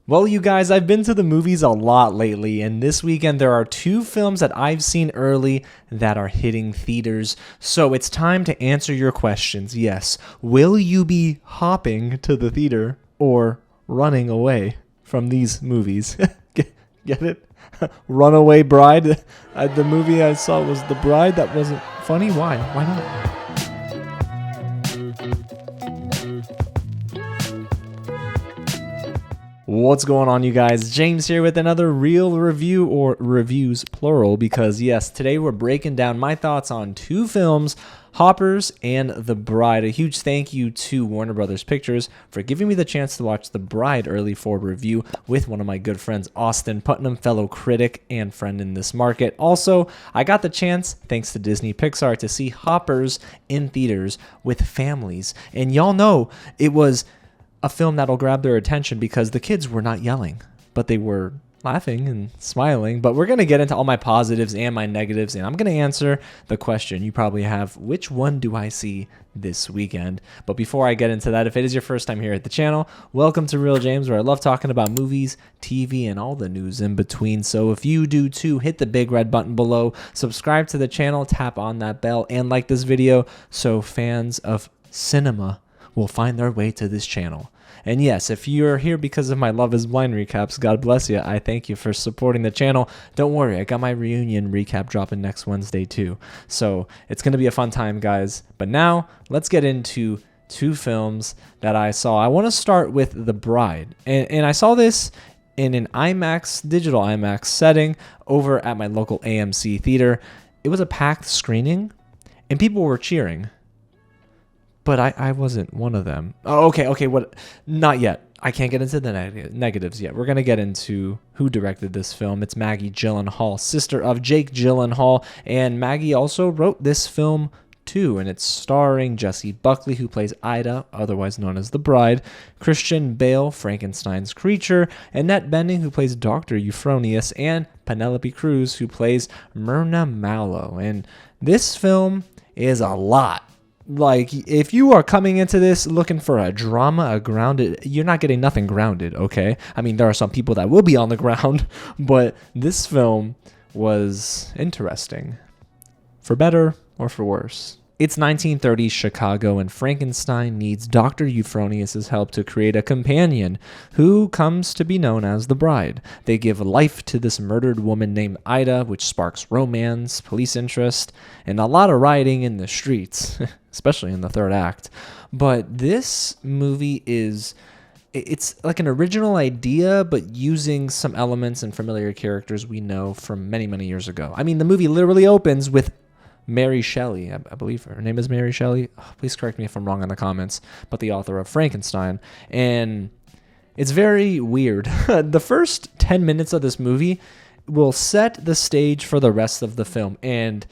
Well, you guys, I've been to the movies a lot lately, and this weekend there are two films that I've seen early that are hitting theaters. So it's time to answer your questions. Yes, will you be hopping to the theater or running away from these movies? Get it? Runaway Bride? The movie I saw was The Bride. That wasn't funny. Why? Why not? What's going on, you guys? James here with another real review, or reviews plural, because yes, today we're breaking down my thoughts on two films, Hoppers and The Bride. A huge thank you to Warner Brothers Pictures for giving me the chance to watch The Bride early for review with one of my good friends, Austin Putnam, fellow critic and friend in this market. Also, I got the chance, thanks to Disney Pixar, to see Hoppers in theaters with families. And y'all know it was a film that'll grab their attention because the kids were not yelling, but they were laughing and smiling. But we're going to get into all my positives and my negatives, and I'm going to answer the question you probably have: which one do I see this weekend? But before I get into that, if it is your first time here at the channel, welcome to Real James, where I love talking about movies, TV, and all the news in between. So if you do too, hit the big red button below, subscribe to the channel, tap on that bell, and like this video so fans of cinema will find their way to this channel. And yes, if you're here because of my Love is Blind recaps, God bless you. I thank you for supporting the channel. Don't worry, I got my reunion recap dropping next Wednesday too. So it's going to be a fun time, guys. But now, let's get into two films that I saw. I want to start with The Bride. And I saw this in an IMAX, digital IMAX setting over at my local AMC theater. It was a packed screening, and people were cheering. But I wasn't one of them. Oh, okay, what? Not yet. I can't get into the negatives yet. We're going to get into who directed this film. It's Maggie Gyllenhaal, sister of Jake Gyllenhaal. And Maggie also wrote this film too. And it's starring Jessie, Buckley, who plays Ida, otherwise known as the Bride, Christian Bale, Frankenstein's creature, Annette, who plays Dr. Euphronius, and Penélope Cruz, who plays Myrna Mallow. And this film is a lot. Like, if you are coming into this looking for a drama, a grounded, you're not getting nothing grounded, okay? I mean, there are some people that will be on the ground, but this film was interesting, for better or for worse. It's 1930s Chicago, and Frankenstein needs Dr. Euphronius' help to create a companion who comes to be known as the Bride. They give life to this murdered woman named Ida, which sparks romance, police interest, and a lot of rioting in the streets, especially in the third act. But this movie it's like an original idea, but using some elements and familiar characters we know from many, many years ago. I mean, the movie literally opens with Mary Shelley, I believe her name is Mary Shelley. Oh, please correct me if I'm wrong in the comments, but the author of Frankenstein. And it's very weird. The first 10 minutes of this movie will set the stage for the rest of the film. And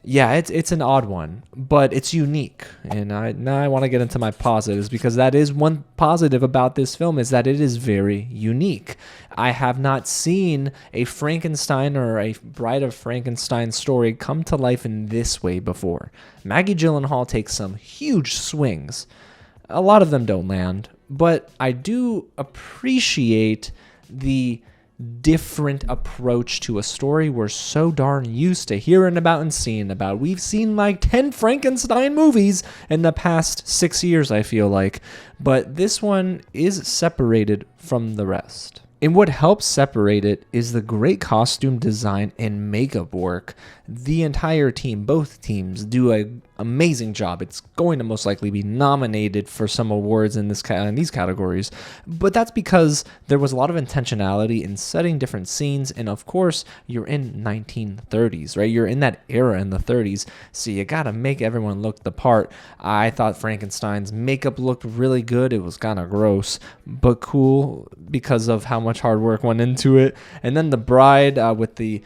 yeah, it's an odd one, but it's unique. And now I want to get into my positives, because that is one positive about this film, is that it is very unique. I have not seen a Frankenstein or a Bride of Frankenstein story come to life in this way before. Maggie Gyllenhaal takes some huge swings. A lot of them don't land, but I do appreciate the different approach to a story we're so darn used to hearing about and seeing about. We've seen like 10 Frankenstein movies in the past 6 years, I feel like, but this one is separated from the rest. And what helps separate it is the great costume design and makeup work. The entire team, both teams, do an amazing job. It's going to most likely be nominated for some awards in these categories. But that's because there was a lot of intentionality in setting different scenes. And of course, you're in 1930s, right? You're in that era in the 30s. So you got to make everyone look the part. I thought Frankenstein's makeup looked really good. It was kind of gross, but cool because of how much hard work went into it. And then the Bride with the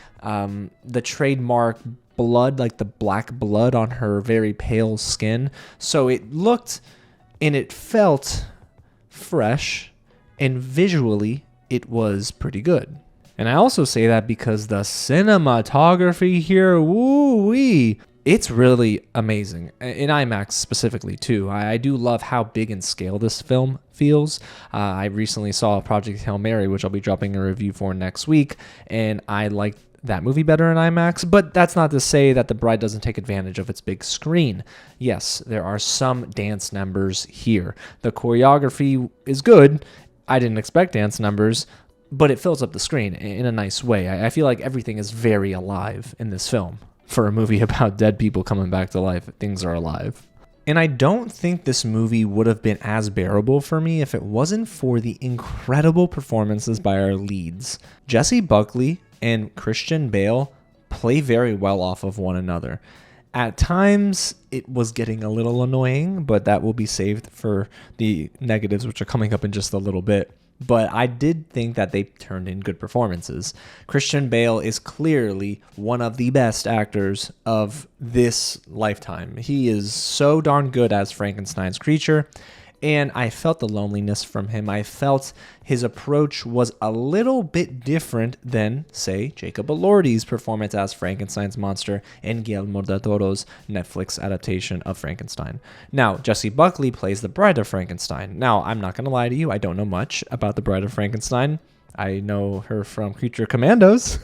trademark blood, like the black blood on her very pale skin. So it looked and it felt fresh, and visually it was pretty good. And I also say that because the cinematography here, woo-wee, It's really amazing in IMAX specifically too. I do love how big in scale this film feels. I recently saw Project Hail Mary, which I'll be dropping a review for next week, and I liked that movie better in IMAX, but that's not to say that The Bride doesn't take advantage of its big screen. Yes, there are some dance numbers here. The choreography is good. I didn't expect dance numbers, but it fills up the screen in a nice way. I feel like everything is very alive in this film. For a movie about dead people coming back to life, things are alive. And I don't think this movie would have been as bearable for me if it wasn't for the incredible performances by our leads. Jessie Buckley and Christian Bale play very well off of one another. At times, it was getting a little annoying, but that will be saved for the negatives, which are coming up in just a little bit. But I did think that they turned in good performances. Christian Bale is clearly one of the best actors of this lifetime. He is so darn good as Frankenstein's creature, and I felt the loneliness from him. I felt his approach was a little bit different than, say, Jacob Elordi's performance as Frankenstein's monster in Guillermo del Toro's Netflix adaptation of Frankenstein. Now, Jessie Buckley plays the Bride of Frankenstein. Now, I'm not going to lie to you, I don't know much about the Bride of Frankenstein. I know her from Creature Commandos,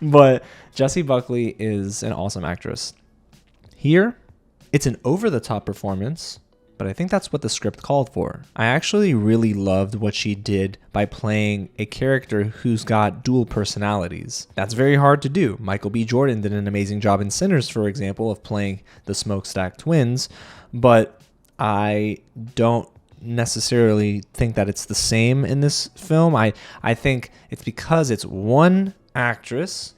but Jessie Buckley is an awesome actress. Here, it's an over-the-top performance, but I think that's what the script called for. I actually really loved what she did by playing a character who's got dual personalities. That's very hard to do. Michael B. Jordan did an amazing job in Sinners, for example, of playing the Smokestack Twins, but I don't necessarily think that it's the same in this film. I think it's because it's one actress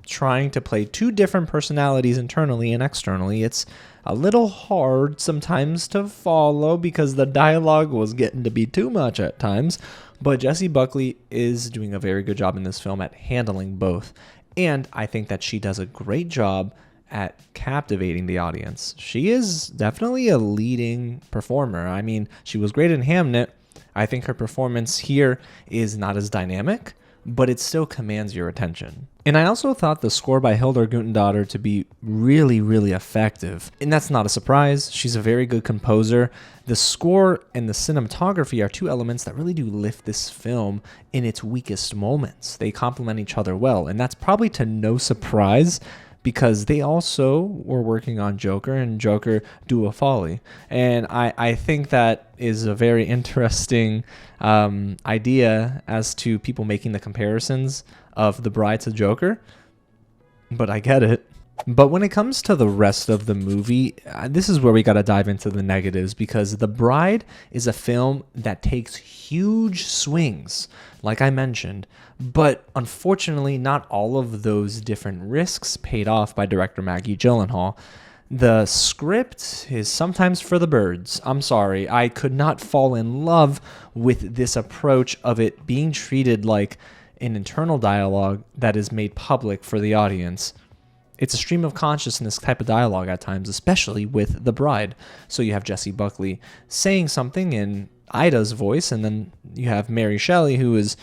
trying to play two different personalities internally and externally. It's a little hard sometimes to follow because the dialogue was getting to be too much at times, but Jessie Buckley is doing a very good job in this film at handling both, and I think that she does a great job at captivating the audience. She is definitely a leading performer. I mean, she was great in Hamnet. I think her performance here is not as dynamic, but it still commands your attention. And I also thought the score by Hildur Gudnadóttir to be really, really effective. And that's not a surprise. She's a very good composer. The score and the cinematography are two elements that really do lift this film in its weakest moments. They complement each other well, and that's probably to no surprise because they also were working on Joker and Joker Dua Folly. And I think that is a very interesting idea as to people making the comparisons of The Bride to Joker, but I get it. But when it comes to the rest of the movie, this is where we got to dive into the negatives, because The Bride is a film that takes huge swings, like I mentioned, but unfortunately not all of those different risks paid off by director Maggie Gyllenhaal. The script is sometimes for the birds. I'm sorry, I could not fall in love with this approach of it being treated like an internal dialogue that is made public for the audience. It's a stream of consciousness type of dialogue at times, especially with The Bride. So you have Jessie Buckley saying something in Ida's voice, and then you have Mary Shelley, who is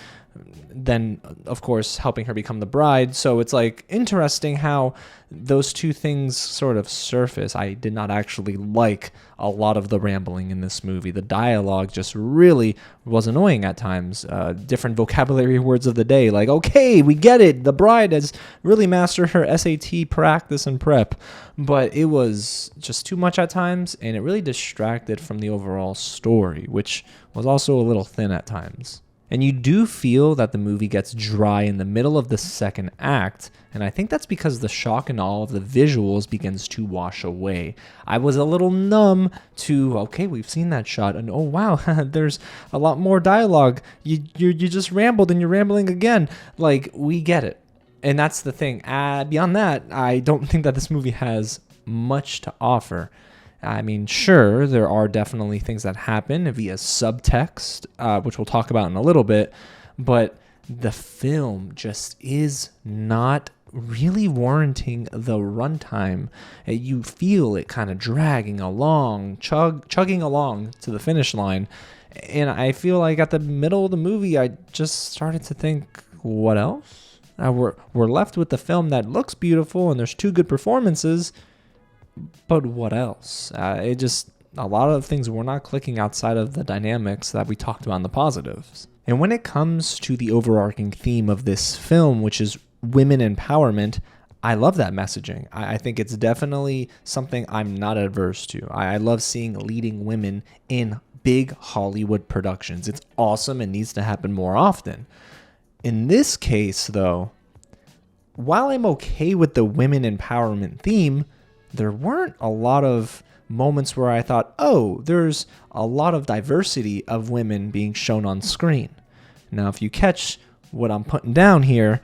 then, of course, helping her become the bride. So it's like interesting how those two things sort of surface. I did not actually like a lot of the rambling in this movie. The dialogue just really was annoying at times. Different vocabulary words of the day, like, okay, we get it. The bride has really mastered her SAT practice and prep. But it was just too much at times, and it really distracted from the overall story, which was also a little thin at times. And you do feel that the movie gets dry in the middle of the second act, and I think that's because the shock and awe of the visuals begins to wash away. I was a little numb to, okay, we've seen that shot, and oh wow, there's a lot more dialogue. You just rambled and you're rambling again. Like, we get it. And that's the thing. Beyond that, I don't think that this movie has much to offer. I mean, sure, there are definitely things that happen via subtext, which we'll talk about in a little bit, but the film just is not really warranting the runtime. You feel it kind of dragging along, chugging along to the finish line, and I feel like at the middle of the movie, I just started to think, what else? Now we're left with the film that looks beautiful and there's two good performances, but what else? A lot of things were not clicking outside of the dynamics that we talked about in the positives. And when it comes to the overarching theme of this film, which is women empowerment, I love that messaging. I think it's definitely something I'm not adverse to. I love seeing leading women in big Hollywood productions. It's awesome and needs to happen more often. In this case, though, while I'm okay with the women empowerment theme, there weren't a lot of moments where I thought, oh, there's a lot of diversity of women being shown on screen. Now, if you catch what I'm putting down here,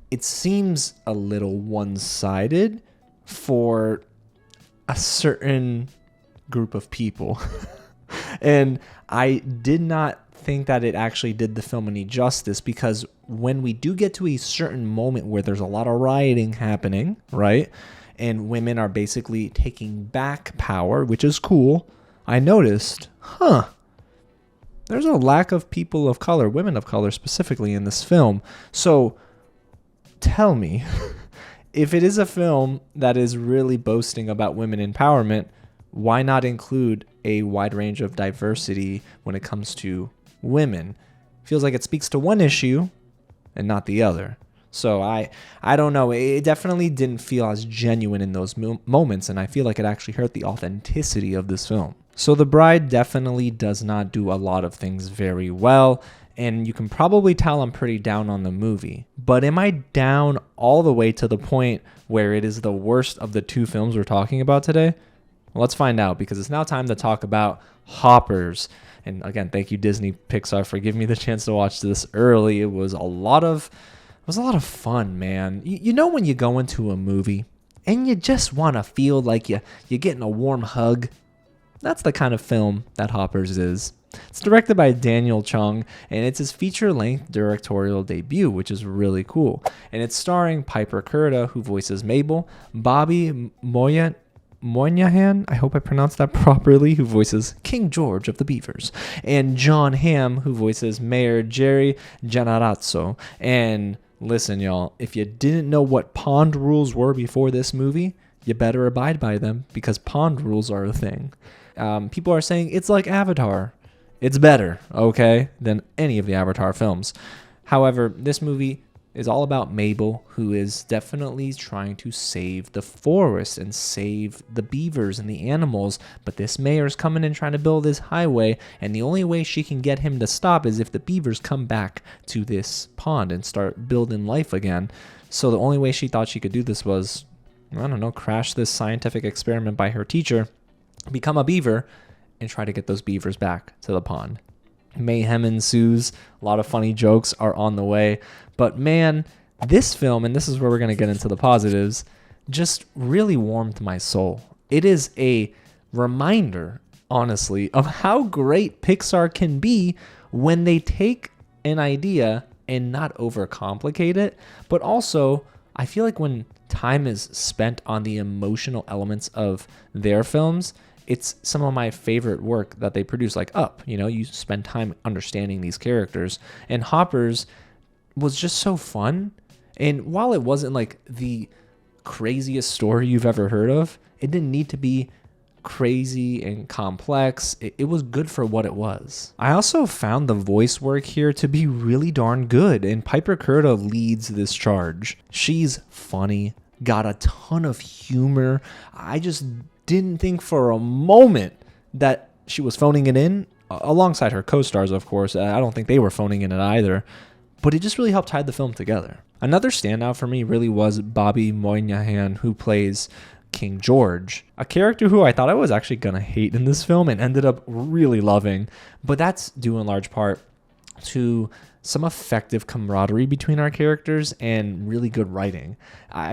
it seems a little one-sided for a certain group of people. And I did not think that it actually did the film any justice, because when we do get to a certain moment where there's a lot of rioting happening, right, and women are basically taking back power, which is cool, I noticed, there's a lack of people of color, women of color specifically, in this film. So tell me, if it is a film that is really boasting about women empowerment, why not include a wide range of diversity when it comes to women? Feels like it speaks to one issue and not the other. So I don't know. It definitely didn't feel as genuine in those moments, and I feel like it actually hurt the authenticity of this film. So The Bride definitely does not do a lot of things very well, and you can probably tell I'm pretty down on the movie. But am I down all the way to the point where it is the worst of the two films we're talking about today? Well, let's find out, because it's now time to talk about Hoppers. And again, thank you, Disney Pixar, for giving me the chance to watch this early. It was a lot of fun, man. You know when you go into a movie and you just want to feel like you're getting a warm hug? That's the kind of film that Hoppers is. It's directed by Daniel Chong, and it's his feature-length directorial debut, which is really cool. And it's starring Piper Curda, who voices Mabel, Bobby Moynihan, I hope I pronounced that properly, who voices King George of the Beavers, and John Hamm, who voices Mayor Jerry Generazzo. And listen, y'all, if you didn't know what pond rules were before this movie, you better abide by them, because pond rules are a thing. People are saying it's like Avatar. It's better, okay, than any of the Avatar films. However, this movie is all about Mabel, who is definitely trying to save the forest and save the beavers and the animals. But this mayor's coming in trying to build this highway, and the only way she can get him to stop is if the beavers come back to this pond and start building life again. So the only way she thought she could do this was, I don't know, crash this scientific experiment by her teacher, become a beaver, and try to get those beavers back to the pond. Mayhem ensues. A lot of funny jokes are on the way. But man, this film, and this is where we're going to get into the positives, just really warmed my soul. It is a reminder, honestly, of how great Pixar can be when they take an idea and not overcomplicate it. But also, I feel like when time is spent on the emotional elements of their films, it's some of my favorite work that they produce, like Up. You know, you spend time understanding these characters. And Hoppers was just so fun. And while it wasn't like the craziest story you've ever heard of, it didn't need to be crazy and complex. It was good for what it was. I also found the voice work here to be really darn good, and Piper Curda leads this charge. She's funny, got a ton of humor. I just didn't think for a moment that she was phoning it in, alongside her co-stars, of course. I don't think they were phoning in it either, but it just really helped tie the film together. Another standout for me really was Bobby Moynihan, who plays King George, a character who I thought I was actually gonna hate in this film and ended up really loving, but that's due in large part to some effective camaraderie between our characters and really good writing.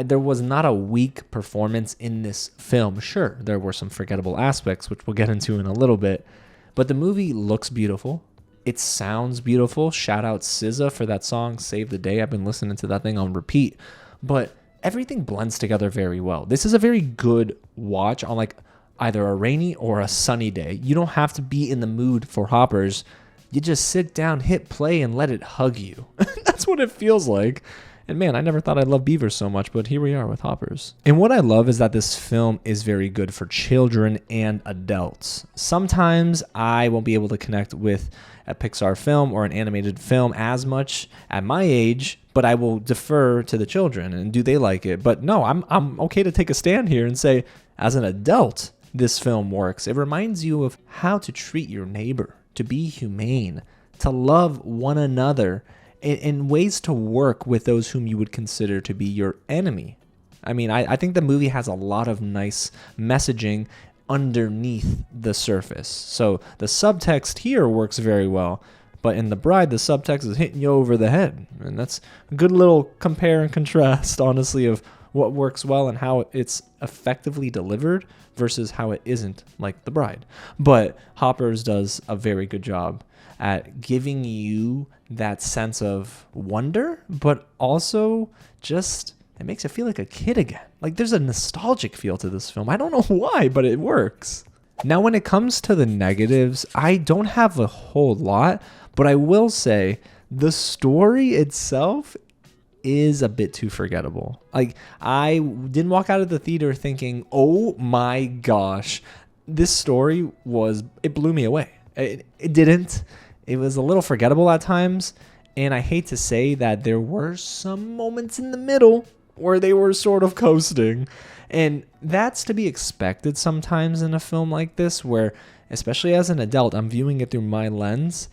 There was not a weak performance in this film. Sure, there were some forgettable aspects, which we'll get into in a little bit, but the movie looks beautiful. It sounds beautiful. Shout out SZA for that song, Save the Day. I've been listening to that thing on repeat, but everything blends together very well. This is a very good watch on like either a rainy or a sunny day. You don't have to be in the mood for Hoppers. You just sit down, hit play, and let it hug you. That's what it feels like. And man, I never thought I'd love beavers so much, but here we are with hoppers. And what I love is that this film is very good for children and adults. Sometimes I won't be able to connect with a Pixar film or an animated film as much at my age, but I will defer to the children and do they like it. But no, I'm okay to take a stand here and say, as an adult, this film works. It reminds you of how to treat your neighbor, to be humane, to love one another, in ways to work with those whom you would consider to be your enemy. I mean, I think the movie has a lot of nice messaging underneath the surface. So the subtext here works very well, but in The Bride, the subtext is hitting you over the head. And that's a good little compare and contrast, honestly, of what works well and how it's effectively delivered versus how it isn't, like The Bride. But Hoppers does a very good job at giving you that sense of wonder, but also just it makes you feel like a kid again. Like there's a nostalgic feel to this film. I don't know why, but it works. Now, when it comes to the negatives, I don't have a whole lot, but I will say the story itself is a bit too forgettable. Like I didn't walk out of the theater thinking, oh my gosh, this story it blew me away. It didn't. It was a little forgettable at times, and I hate to say that there were some moments in the middle where they were sort of coasting, and that's to be expected sometimes in a film like this, where, especially as an adult, I'm viewing it through my lens.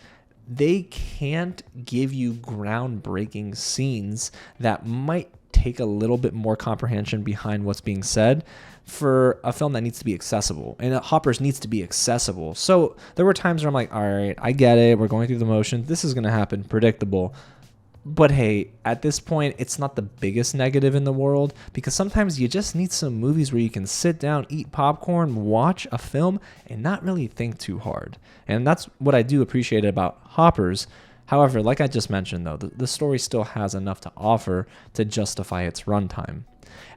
They can't give you groundbreaking scenes that might take a little bit more comprehension behind what's being said for a film that needs to be accessible, and Hoppers needs to be accessible. So there were times where I'm like, all right, I get it. We're going through the motions. This is going to happen, predictable. But hey, at this point, it's not the biggest negative in the world, because sometimes you just need some movies where you can sit down, eat popcorn, watch a film, and not really think too hard. And that's what I do appreciate about Hoppers. However, like I just mentioned, though, the story still has enough to offer to justify its runtime.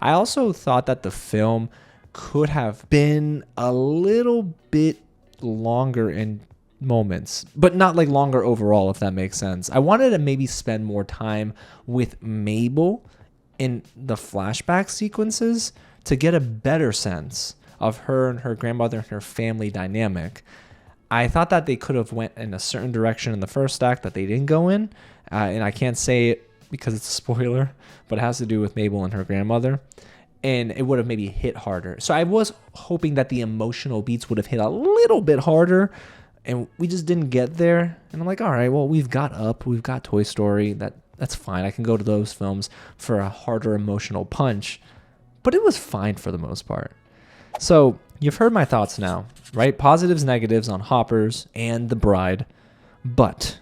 I also thought that the film could have been a little bit longer in moments, but not like longer overall, if that makes sense. I wanted to maybe spend more time with Mabel in the flashback sequences to get a better sense of her and her grandmother and her family dynamic. I thought that they could have went in a certain direction in the first act that they didn't go in, and I can't say it because it's a spoiler, but it has to do with Mabel and her grandmother, and it would have maybe hit harder. So I was hoping that the emotional beats would have hit a little bit harder, and we just didn't get there. And I'm like, all right, well, we've got Up, we've got Toy Story, that's fine. I can go to those films for a harder emotional punch, but it was fine for the most part. So you've heard my thoughts now, right? Positives, negatives on Hoppers and The Bride. But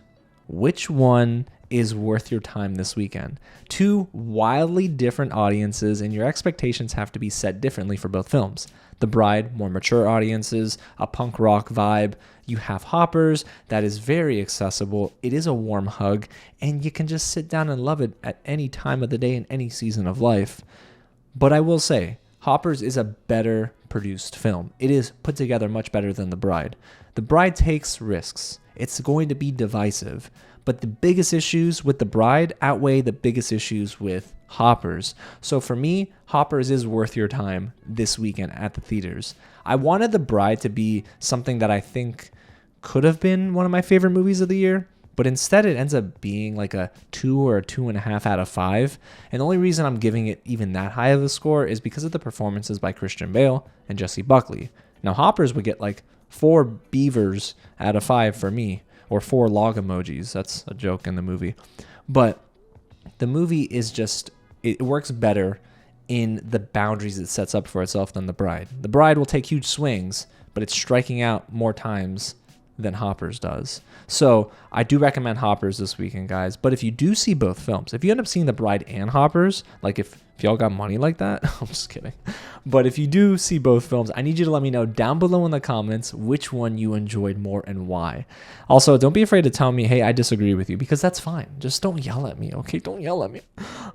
which one is worth your time this weekend? Two wildly different audiences, and your expectations have to be set differently for both films. The Bride, more mature audiences, a punk rock vibe. You have Hoppers, that is very accessible. It is a warm hug, and you can just sit down and love it at any time of the day in any season of life. But I will say, Hoppers is a better produced film. It is put together much better than The Bride. The Bride takes risks. It's going to be divisive. But the biggest issues with The Bride outweigh the biggest issues with Hoppers. So for me, Hoppers is worth your time this weekend at the theaters. I wanted The Bride to be something that I think could have been one of my favorite movies of the year, but instead it ends up being like a 2 or a 2.5 out of 5. And the only reason I'm giving it even that high of a score is because of the performances by Christian Bale and Jessie Buckley. Now Hoppers would get like 4 beavers out of 5 for me, or 4 log emojis. That's a joke in the movie. But the movie is just, it works better in the boundaries it sets up for itself than The Bride. The Bride will take huge swings, but it's striking out more times than Hoppers does. So I do recommend Hoppers this weekend, guys. But if you do see both films, if you end up seeing The Bride and Hoppers, like if y'all got money like that, I'm just kidding. But if you do see both films, I need you to let me know down below in the comments which one you enjoyed more and why. Also, don't be afraid to tell me, hey, I disagree with you, because that's fine. Just don't yell at me, okay? Don't yell at me.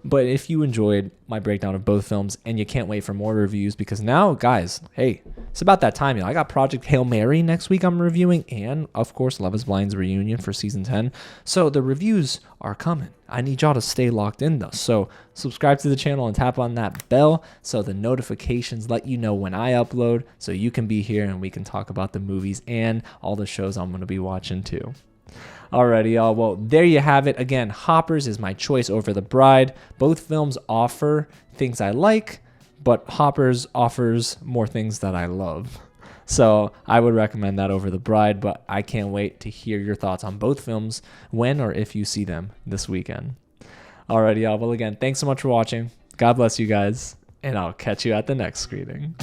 But if you enjoyed my breakdown of both films and you can't wait for more reviews, because now, guys, hey, it's about that time. I got Project Hail Mary next week I'm reviewing, and of course Love is Blind's reunion for season 10. So the reviews are coming. I need y'all to stay locked in though. So subscribe to the channel and tap on that bell so the notifications let you know when I upload, so you can be here and we can talk about the movies and all the shows I'm going to be watching too. Alrighty, y'all. Well, there you have it. Again, Hoppers is my choice over The Bride. Both films offer things I like, but Hoppers offers more things that I love. So I would recommend that over The Bride, but I can't wait to hear your thoughts on both films when or if you see them this weekend. Alrighty, y'all. Well, again, thanks so much for watching. God bless you guys, and I'll catch you at the next screening.